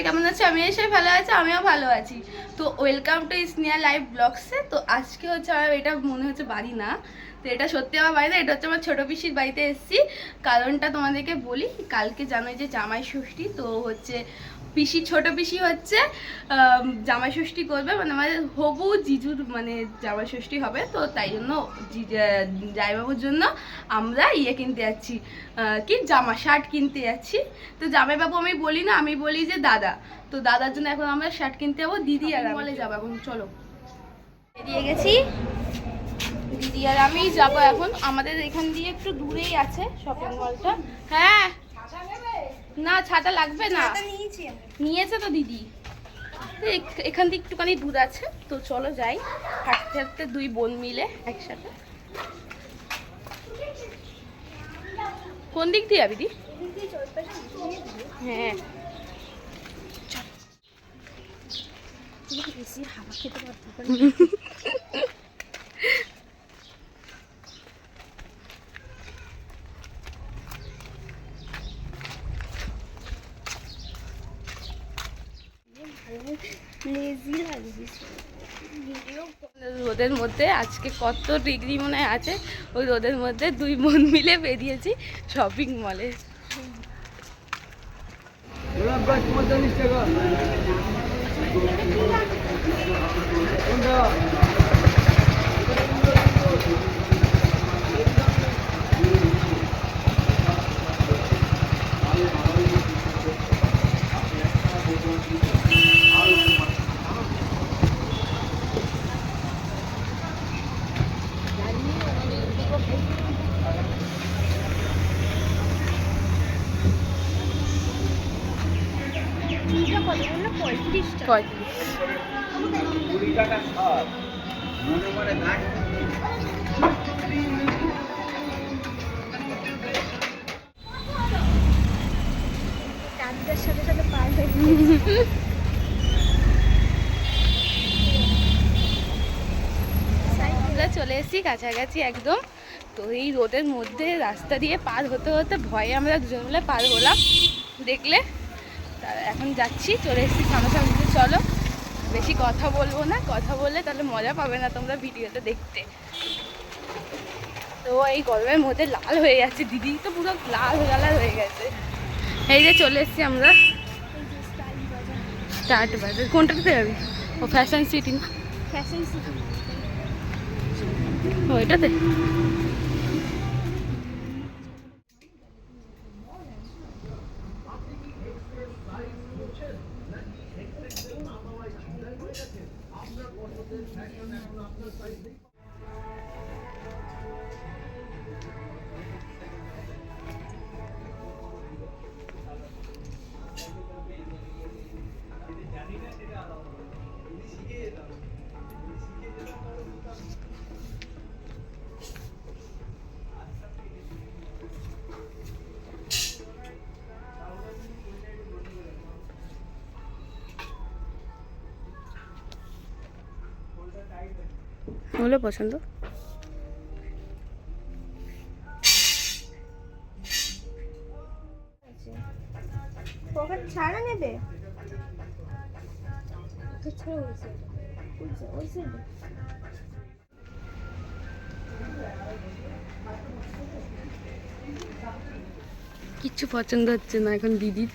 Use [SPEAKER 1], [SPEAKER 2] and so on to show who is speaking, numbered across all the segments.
[SPEAKER 1] কেমন আছো? আমি এসে ভালো আছি, আমিও ভালো আছি। তো ওয়েলকাম টু স্নেহা লাইভ ব্লগসে। তো আজকে হচ্ছে আমার এটা মনে হচ্ছে বাড়ি না, তো এটা সত্যি আমার বাড়ি না, এটা হচ্ছে আমার ছোটো পিসির বাড়িতে এসেছি। কারণটা তোমাদেরকে বলি, কালকে জানোই যে জামাই ষষ্ঠী, তো হচ্ছে পিসি ছোটো পিসি হচ্ছে জামাই ষষ্ঠী করবে, মানে আমাদের হবু জিজুর মানে জামাই ষষ্ঠী হবে। তো তাই জন্য জামাইবাবুর জন্য আমরা কিনতে যাচ্ছি, কি জামা শার্ট কিনতে যাচ্ছি। তো জামাইবাবু আমি বলি না, আমি বলি যে দাদা। তো দাদার জন্য এখন আমরা শার্ট কিনতে যাবো, দিদি আর মলে যাবো এখন। চলো, বেরিয়ে গেছি, দিদি আর আমি যাবো এখন। আমাদের এখান দিয়ে একটু দূরেই আছে শপিং মলটা। হ্যাঁ না, ছাতা লাগবে না, নিয়েছে তো দিদি। এখান থেকে একটুখানি দূর আছে, তো চলো যাই হাঁটতে হাঁটতে দুই বোন মিলে একসাথে। কোন দিক দিয়ে যাবি দি? হ্যাঁ হাওয়া খেতে পারতে রোদের মধ্যে আজকে কত ডিগ্রি মনে হয় আছে, ওই রোদের মধ্যে দুই বোন মিলে বেরিয়েছি শপিং মলে। আমরা চলে এসেছি কাছাকাছি একদম। তো এই রোদের মধ্যে রাস্তা দিয়ে পার হতে হতে ভয়ে আমরা দুজন মিলে পার হলাম, দেখলে। এখন যাচ্ছি, চলে এসেছি সামনাসামনি। চলো, বেশি কথা বলবো না, কথা বললে তাহলে মজা পাবে না তোমরা ভিডিওতে দেখতে। তো এই গরমের মধ্যে লাল হয়ে যাচ্ছে, দিদি তো পুরো লাল কালার হয়ে গেছে। এই যে চলে এসেছি আমরা স্টার্ট বাজার। কোনটাতে যাবি? ও ফ্যাশন সিটি না? ফ্যাশন সিটি ওইটাতে। ওগুলো পছন্দ। পকেট ছাড়া নেবে? কিচ্ছু পছন্দ হচ্ছে না এখন দিদির।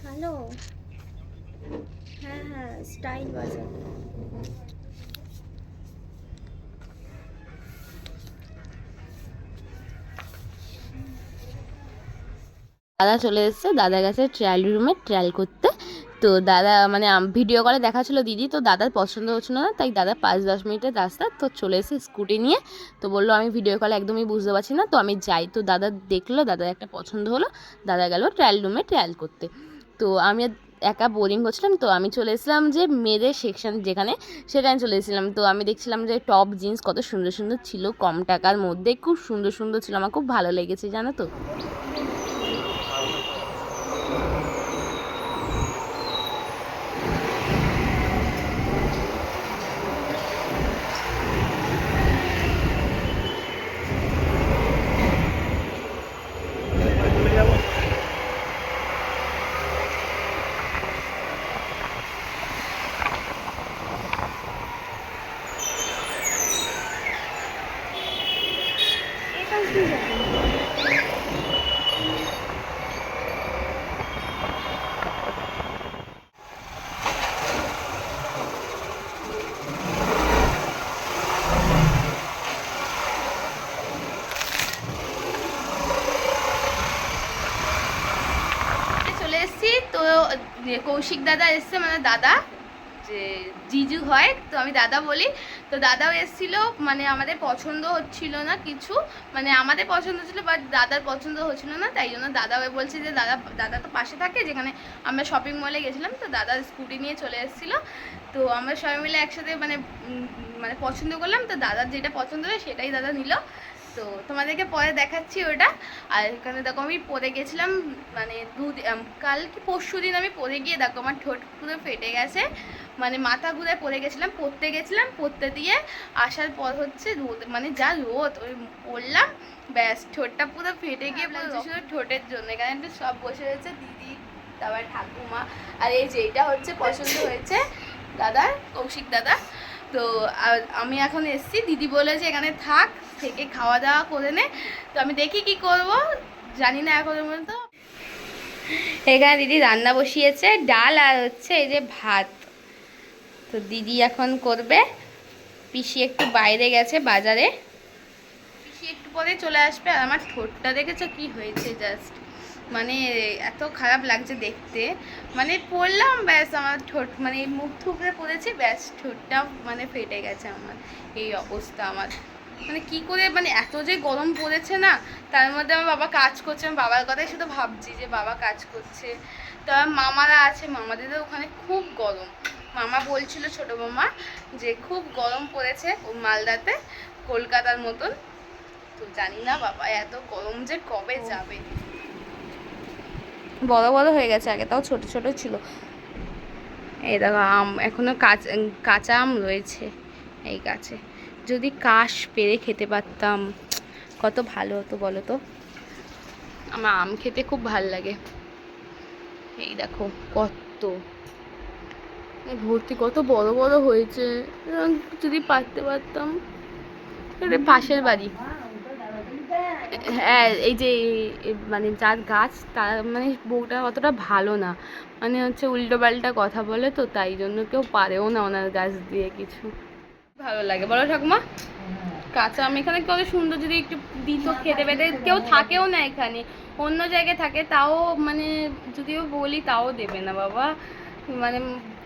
[SPEAKER 2] হ্যালো, হ্যাঁ হ্যাঁ, স্টাইল বাজার।
[SPEAKER 1] দাদা চলে এসেছে, দাদা গেছে ট্রায়াল রুমে ট্রায়াল করতে। তো দাদা মানে ভিডিও কলে দেখাচ্ছিল দিদি, তো দাদার পছন্দ হচ্ছিল না, তাই দাদা 5-10 মিনিটের রাস্তা তো চলে এসে স্কুটি নিয়ে। তো বললো আমি ভিডিও কলে একদমই বুঝতে পারছি না, তো আমি যাই। তো দাদা দেখলো, দাদার একটা পছন্দ হলো, দাদা গেল ট্রায়াল রুমে ট্রায়াল করতে। তো আমি একা বোরিং করছিলাম, তো আমি চলে এসেছিলাম যে মেয়েদের সেকশন যেখানে, সেখানে চলে এসেছিলাম। তো আমি দেখছিলাম যে টপ জিন্স কত সুন্দর সুন্দর ছিল, কম টাকার মধ্যে খুব সুন্দর সুন্দর ছিল, আমার খুব ভালো লেগেছে জানো তো। কৌশিক দাদা এসছে, মানে দাদা যে জিজু হয়, তো আমি দাদা বলি। তো দাদাও এসেছিল, মানে আমাদের পছন্দ হচ্ছিল না কিছু, মানে আমাদের পছন্দ ছিল বাট দাদার পছন্দ হচ্ছিল না, তাই জন্য দাদা বলছে যে দাদা তো পাশে থাকে, যেখানে আমরা শপিং মলে গেছিলাম, তো দাদা স্কুটি নিয়ে চলে এসেছিলো। তো আমরা সবাই মিলে একসাথে মানে মানে পছন্দ করলাম, তো দাদার যেটা পছন্দ হয় সেটাই দাদা নিল। তো তোমাদেরকে পরে দেখাচ্ছি ওটা। আর এখানে দেখো আমি পরে গেছিলাম, মানে কাল কি পরশু দিন আমি পরে গিয়ে দেখো আমার ঠোঁট পুরো ফেটে গেছে, মানে মাথা ঘুরে পড়ে গেছিলাম, পড়তে দিয়ে আসার পর হচ্ছে রোদ, মানে যা রোদ, ওই পড়লাম, ব্যাস ঠোঁটটা পুরো ফেটে গিয়ে শুধু ঠোঁটের জন্য। এখানে একটু সব বসে রয়েছে, দিদি, তারপর ঠাকুমা, আর এই যে এটা হচ্ছে পছন্দ হয়েছে দাদার, কৌশিক দাদা। তো আমি এখন এসছি, দিদি বলেছে এখানে থেকে খাওয়া দাওয়া করে নে। তো আমি দেখি কি করব, জানি না এখনো পর্যন্ত। এখানে দিদি রান্না বসিয়েছে, ডাল আর হচ্ছে এই যে ভাত। তো দিদি এখন করবে, পিসি একটু বাইরে গেছে বাজারে, পিসি একটু পরে চলে আসবে। আর আমার ঠোঁটটা দেখেছো কি হয়েছে, জাস্ট মানে এত খারাপ লাগছে দেখতে, মানে পড়লাম ব্যাস আমার ঠোঁট, মানে মুখ থুবড়ে পড়েছে, ব্যাস ঠোঁটটা মানে ফেটে গেছে আমার, এই অবস্থা আমার। মানে কি করে, মানে এত যে গরম পড়েছে না, তার মধ্যে আমার বাবা কাজ করছে, আমি বাবার কথাই শুধু ভাবছি যে বাবা কাজ করছে। তো মামারা আছে, মামাদেরও ওখানে খুব গরম। মামা বলছিল, ছোটো মামা, যে খুব গরম পড়েছে মালদাতে, কলকাতার মতন। তো জানি না বাবা এত গরম যে কবে যাবে। বড় বড় হয়ে গেছে, আগে তাও ছোট ছোট ছিল। এই দেখো আম, এখনো কাঁচা আম রয়েছে এই গাছে, যদি কাশ পেরে খেতে পারতাম কত ভালো হতো বলো তো। আমার আম খেতে খুব ভাল লাগে। এই দেখো কত ভর্তি, কত বড় বড় হয়েছে, যদি পারতে পারতাম। পাশের বাড়ি, হ্যাঁ, এই যে মানে যার গাছ তার মানে বউটা অতটা ভালো না, মানে হচ্ছে উল্টো পাল্টা কথা বলে, তো তাই জন্য কেউ পারেও না ওনার গাছ দিয়ে কিছু। ভালো লাগে বলো ঠাকুমা, কাঁচা আম এখানে কত সুন্দর, যদি একটু দিত খেতে পেতে। কেউ থাকেও না এখানে, অন্য জায়গায় থাকে, তাও মানে যদিও বলি তাও দেবে না বাবা। মানে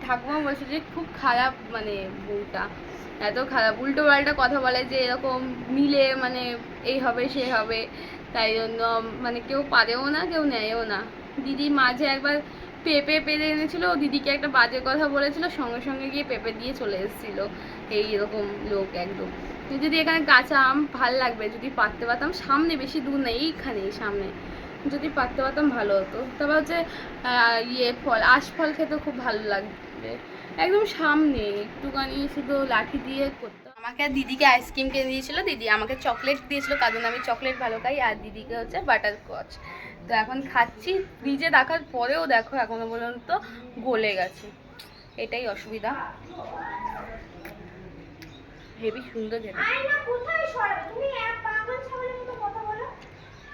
[SPEAKER 1] ঠাকুমা বলছে যে খুব খারাপ, মানে বউটা এত খারাপ, উল্টো পাল্টা কথা বলে, যে এরকম মিলে মানে এই হবে সে হবে, তাই জন্য মানে কেউ পারেও না, কেউ নেয়ও না। দিদি মাঝে একবার পেঁপে পেরে এনেছিল, দিদিকে একটা বাজে কথা বলেছিল, সঙ্গে সঙ্গে গিয়ে পেঁপে দিয়ে চলে এসেছিল, এইরকম লোক একদম। যদি এখানে কাঁচা আম ভাল লাগবে, যদি পারতে পারতাম, সামনে বেশি দূর নেই, এইখানেই সামনে, যদি পারতে পারতাম ভালো হতো। তারপর হচ্ছে ফল, আশফল খেতেও খুব ভালো লাগবে, একদম সামনে, একটুখানি শুধু লাঠি দিয়ে করতে। আমাকে আর দিদিকে আইসক্রিম কিনে দিয়েছিল, দিদি আমাকে চকলেট দিয়েছিল, কারণ আমি চকলেট ভালো খাই, আর দিদিকে হচ্ছে বাটারস্কচ। তো এখন খাচ্ছি, ফ্রিজে রাখার পরেও দেখো এখনো পর্যন্ত গলে গেছে, এটাই অসুবিধা। হেবি সুন্দর খেতে।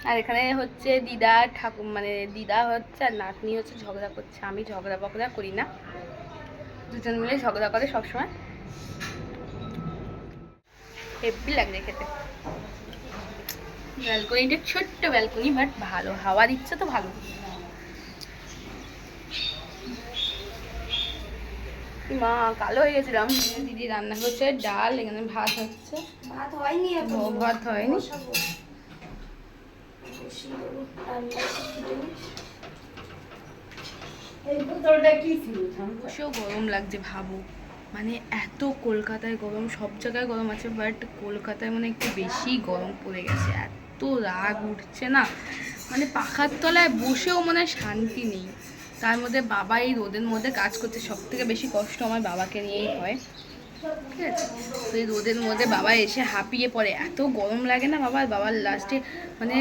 [SPEAKER 1] আর এখানে হচ্ছে দিদা ঠাকুর, মানে দিদা হচ্ছে আর নাতনি হচ্ছে ঝগড়া করছে, আমি ঝগড়া বকড়া করি না, দুজন মিলে ঝগড়া করে সবসময়, হেবি লাগছে খেতে। ব্যালকনিটা ছোট্ট ব্যালকনি, বাট ভালো হাওয়া দিচ্ছে তো ভালো। মা কালো হয়ে গেছিলাম। দিদি রান্না করছে ডাল, এখানে ভাত হচ্ছে, ভাত হয়নি, ভাত হয়নি, গরম লাগছে ভাবো, মানে এত কলকাতায় গরম, সব জায়গায় গরম আছে, বাট কলকাতায় মানে একটু বেশি গরম পড়ে গেছে, এত রাগ উঠছে না, মানে পাখার তলায় বসেও মনে শান্তি নেই। তার মধ্যে বাবা এই রোদের মধ্যে কাজ করছে, সব থেকে বেশি কষ্ট আমার বাবাকে নিয়েই হয়, ঠিক আছে। তো এই রোদের মধ্যে বাবা এসে হাঁপিয়ে পড়ে, এত গরম লাগে না বাবার লাস্টে মানে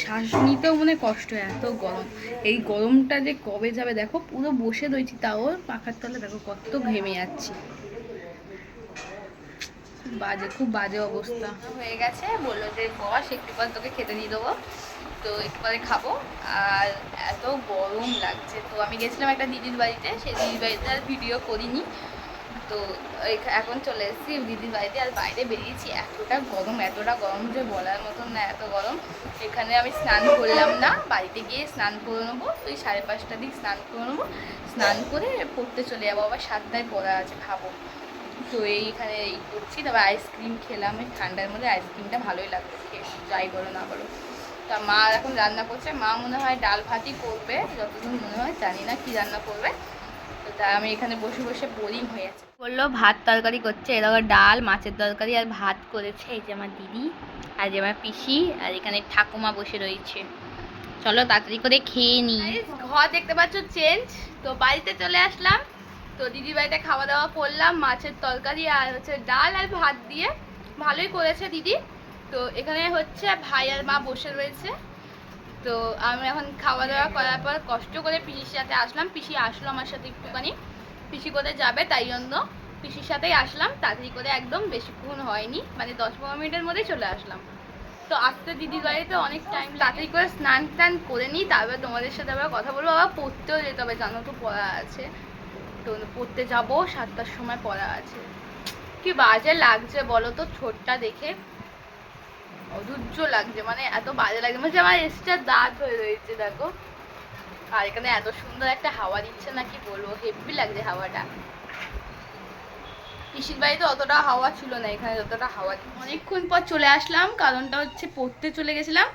[SPEAKER 1] শ্বাস নিতেও মনে কষ্ট হয়, এত গরম। এই গরমটা যে কবে যাবে দেখো, পুরো বসে রয়েছি, তাও পাখার তলে দেখো কত ঘেমে যাচ্ছি, খুব বাজে অবস্থা হয়ে গেছে। বললো যে বস একটু পর তোকে খেতে দিয়ে দেবো, তো একটু পরে খাবো। আর এত গরম লাগছে, তো আমি গেছিলাম একটা দিদির বাড়িতে, সেই দিদির বাড়িতে আর ভিডিও করিনি, তো এখন চলে এসেছি দিদির বাড়িতে। আর বাইরে বেরিয়েছি, এতটা গরম যে বলার মতন না, এত গরম। এখানে আমি স্নান করলাম না, বাড়িতে গিয়ে স্নান করে নেবো। ওই 5:30টার দিক স্নান করে নেবো, স্নান করে পড়তে চলে যাবো। আবার 7টায় পড়া আছে, খাবো। তো এইখানে এই করছি। তারপর আইসক্রিম খেলাম, এই ঠান্ডার মধ্যে আইসক্রিমটা ভালোই লাগবে খেয়ে, যাই বলো না বলো। তা মা এখন রান্না করছে, মা মনে হয় ডাল ভাতই করবে যতদূর মনে হয়, জানি না কি রান্না করবে। তো তাই আমি এখানে বসে বসে বোরিং হয়ে যাচ্ছি। বললো ভাত তরকারি করছে, এরকম ডাল, মাছের তরকারি আর ভাত করেছে। এই যে আমার দিদি, আর যে আমার পিসি, আর এখানে ঠাকুমা বসে রয়েছে। চলো তাড়াতাড়ি করে খেয়ে নিই। ঘর দেখতে পাচ্ছ চেঞ্জ। তো বাড়িতে চলে আসলাম। তো দিদির বাড়িতে খাওয়া দাওয়া করলাম, মাছের তরকারি আর হচ্ছে ডাল আর ভাত দিয়ে, ভালোই করেছে দিদি। তো এখানে হচ্ছে ভাই আর মা বসে রয়েছে। তো আমি এখন খাওয়া দাওয়া করার পর কষ্ট করে পিসির সাথে আসলাম। পিসি আসলো আমার সাথে একটুখানি, পিসি করে যাবে তাই জন্য পিসির সাথেই আসলাম। তাড়াতাড়ি করে, একদম বেশিক্ষণ হয়নি, মানে 10-15 মিনিটের মধ্যেই চলে আসলাম। তো আসতে দিদির বাড়িতে অনেক টাইম, তাড়াতাড়ি করে স্নান টান করে নিই, তারপর তোমাদের সাথে আবার কথা বলবো। আবার পড়তেও যেতে হবে, জানো তো পড়া আছে। তো পড়তে যাবো, 7টার সময় পড়া আছে। কি বাজে লাগছে বলো তো, ঠোঁটটা দেখে অধৈর্য লাগছে, মানে এত বাজে লাগছে, মানে আমার এক্সট্রা দাঁত হয়ে রয়েছে দেখো। আর এখানে এত সুন্দর একটা হাওয়া দিচ্ছে না, কি বলবো, হেভি লাগছে হাওয়াটা। পিসির বাড়িতে অতটা হাওয়া ছিল না, এখানে যতটা হাওয়া। অনেকক্ষণ পর চলে আসলাম, কারণটা হচ্ছে পড়তে চলে গেছিলাম।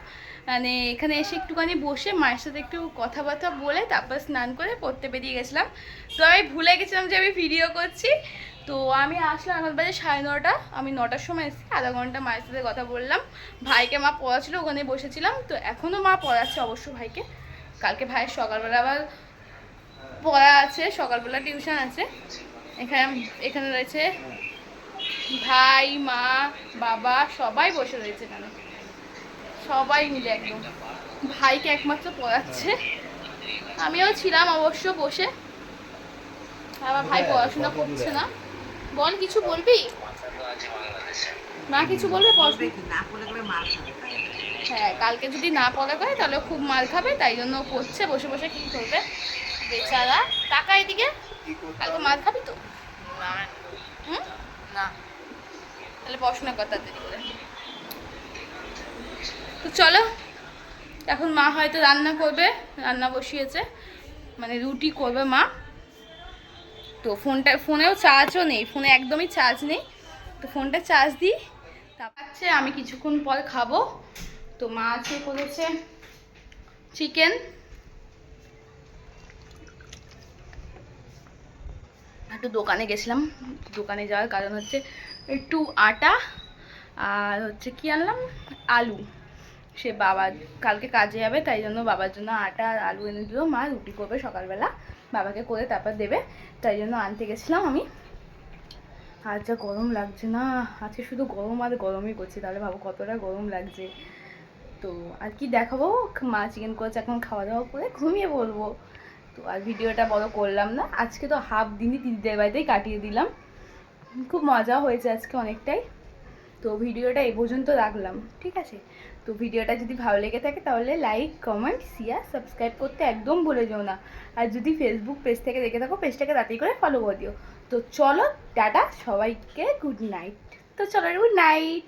[SPEAKER 1] মানে এখানে এসে একটুখানি বসে মায়ের সাথে একটু কথাবার্তা বলে তারপর স্নান করে পড়তে বেরিয়ে গেছিলাম। তো আমি ভুলে গেছিলাম যে আমি ভিডিও করছি। তো আমি আসলাম, আমার বাজে 9:30। আমি 9টার সময় এসেছি, আধা ঘন্টা মায়ের সাথে কথা বললাম। ভাইকে মা পড়াচ্ছিল, ওখানে বসেছিলাম। তো এখনও মা পড়াচ্ছে অবশ্য ভাইকে। কালকে ভাইয়ের সকালবেলা আবার পড়া আছে, সকালবেলা টিউশন আছে। এখানে রয়েছে ভাই, মা, বাবা, সবাই বসে রয়েছে এখানে, সবাই মিলে একদম। ভাইকে একমাত্র পড়াচ্ছে, আমিও ছিলাম অবশ্য বসে। আমার ভাই পড়াশোনা করছে না। বল, কিছু বলবি? মা কিছু বলবে? হ্যাঁ, কালকে যদি না পড়া করে তাহলে খুব মার খাবে, তাই জন্য পড়ছে বসে বসে। কি করবে বেচারা। টাকা এদিকে, কালকে মার খাবি তো? হুম, না, তাহলে পড়াশোনা কর তাড়াতাড়ি করে। তো চলো, এখন মা হয়তো রান্না করবে, রান্না বসিয়েছে, মানে রুটি করবে মা। তো ফোনেও চার্জও নেই, ফোনে একদমই চার্জ নেই। তো ফোনটা চার্জ দিই, তারপর আমি কিছুক্ষণ পর খাবো। তো মা আছে করেছে চিকেন। একটু দোকানে গেছিলাম, দোকানে যাওয়ার কারণ হচ্ছে একটু আটা আর হচ্ছে কি আনলাম, আলু। সে বাবা কালকে কাজে যাবে, তাই জন্য বাবার জন্য আটা আর আলু এনে দিল মা। রুটি করবে সকালবেলা, বাবাকে করে তারপর দেবে, তাই জন্য আনতে গেছিলাম আমি। আর যা গরম লাগছে না, আজকে শুধু গরম আর গরমই করছে, তাহলে ভাবো কতটা গরম লাগছে। তো আর কি দেখাবো, মা চিকেন করেছে, এখন খাওয়া দাওয়া করে ঘুমিয়ে পড়বো। তো আর ভিডিওটা বড় করলাম না, আজকে তো হাফ দিনই দিদিদের বাড়িতেই কাটিয়ে দিলাম। খুব মজা হয়েছে আজকে অনেকটাই। তো ভিডিওটা এই পর্যন্ত রাখলাম, ঠিক আছে? তো ভিডিওটা যদি ভালো লেগে থাকে তাহলে লাইক, কমেন্ট, শেয়ার, সাবস্ক্রাইব করতে একদম ভুলে যেও না। আর যদি ফেসবুক পেজ থেকে দেখে থাকো, পেজটাকে তাড়াতাড়ি করে ফলো করে দিও। তো চলো টাটা সবাইকে, গুড নাইট। তো চলো, গুড নাইট।